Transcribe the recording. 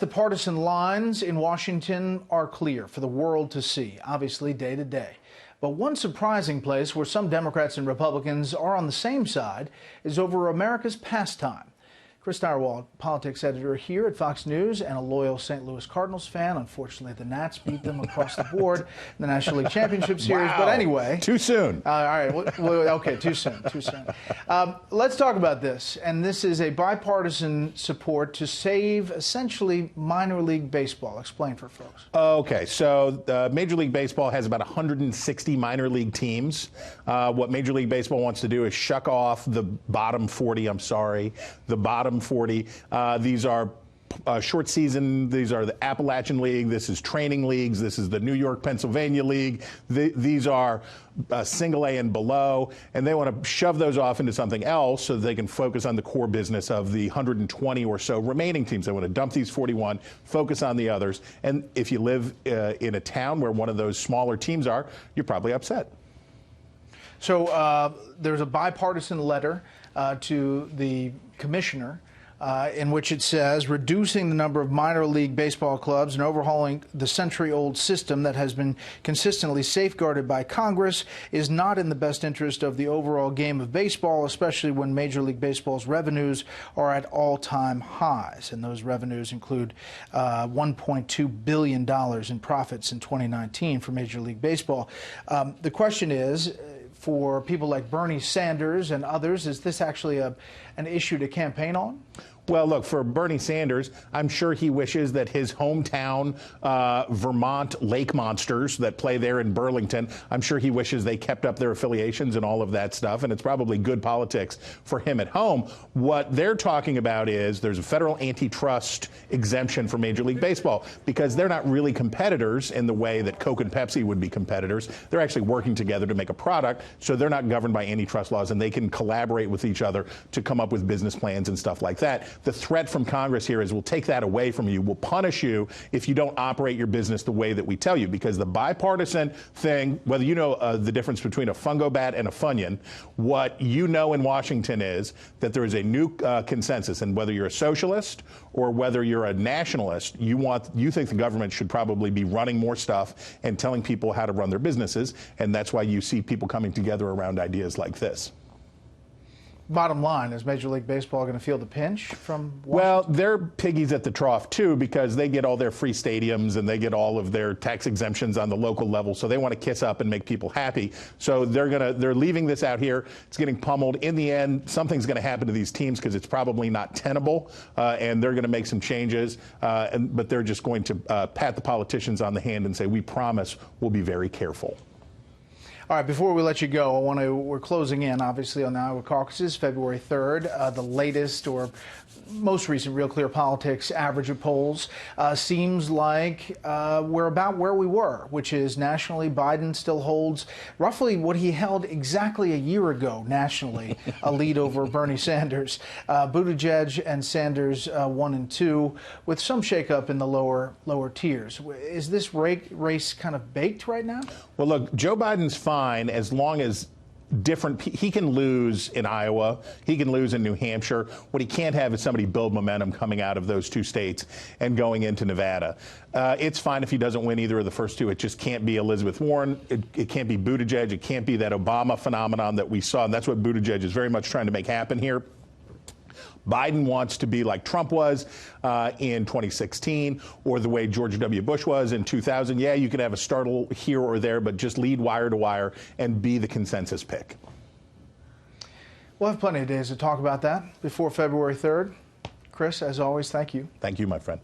The partisan lines in Washington are clear for the world to see, obviously day to day. But one surprising place where some Democrats and Republicans are on the same side is over America's pastime. Chris Stirewalt, politics editor here at Fox News and a loyal St. Louis Cardinals fan. Unfortunately, the Nats beat them across the board in the National League Championship Series. Wow. But anyway. Too soon. All right. Okay, too soon. Too soon. Let's talk about this. And this is a bipartisan support to save essentially minor league baseball. Explain for folks. Okay, so Major League Baseball has about 160 minor league teams. What Major League Baseball wants to do is shuck off the bottom 40, the bottom 40. These are short season. These are the Appalachian League. This is training leagues. This is the New York, Pennsylvania League. These are single A and below, and they want to shove those off into something else so that they can focus on the core business of the 120 or so remaining teams. They want to dump these 41, focus on the others. And if you live in a town where one of those smaller teams are, you're probably upset. So there's a bipartisan letter to the commissioner in which it says reducing the number of minor league baseball clubs and overhauling the century-old system that has been consistently safeguarded by Congress is not in the best interest of the overall game of baseball, especially when Major League Baseball's revenues are at all-time highs. And those revenues include $1.2 billion in profits in 2019 for Major League Baseball. The question is, for people like Bernie Sanders and others, is this actually an issue to campaign on? Well, look, for Bernie Sanders, I'm sure he wishes that his hometown Vermont Lake Monsters that play there in Burlington, I'm sure he wishes they kept up their affiliations and all of that stuff, and it's probably good politics for him at home. What they're talking about is there's a federal antitrust exemption for Major League Baseball because they're not really competitors in the way that Coke and Pepsi would be competitors. They're actually working together to make a product, so they're not governed by antitrust laws, and they can collaborate with each other to come up with business plans and stuff like that. The threat from Congress here is we'll take that away from you. We'll punish you if you don't operate your business the way that we tell you, because the bipartisan thing, whether you know the difference between a fungo bat and a Funyun, what you know in Washington is that there is a new consensus, and whether you're a socialist or whether you're a nationalist, you think the government should probably be running more stuff and telling people how to run their businesses, and that's why you see people coming together around ideas like this. Bottom line, is Major League Baseball going to feel the pinch from Washington? Well, they're piggies at the trough, too, because they get all their free stadiums and they get all of their tax exemptions on the local level, so they want to kiss up and make people happy. So they're leaving this out here. It's getting pummeled. In the end, something's going to happen to these teams because it's probably not tenable, and they're going to make some changes, but they're just going to pat the politicians on the hand and say, we promise we'll be very careful. All right, before we let you go, we're closing in, obviously, on the Iowa caucuses, February 3rd. The latest or most recent Real Clear Politics average of polls seems like we're about where we were, which is nationally, Biden still holds roughly what he held exactly a year ago nationally, a lead over Bernie Sanders. Buttigieg and Sanders 1 and 2, with some shakeup in the lower tiers. Is this race kind of baked right now? Well, look, Joe Biden's fine as long as he can lose in Iowa, he can lose in New Hampshire. What he can't have is somebody build momentum coming out of those two states and going into Nevada. It's fine if he doesn't win either of the first two. It just can't be Elizabeth Warren. It can't be Buttigieg. It can't be that Obama phenomenon that we saw. And that's what Buttigieg is very much trying to make happen here. Biden wants to be like Trump was in 2016 or the way George W. Bush was in 2000. Yeah, you can have a startle here or there, but just lead wire to wire and be the consensus pick. We'll have plenty of days to talk about that before February 3rd. Chris, as always, thank you. Thank you, my friend.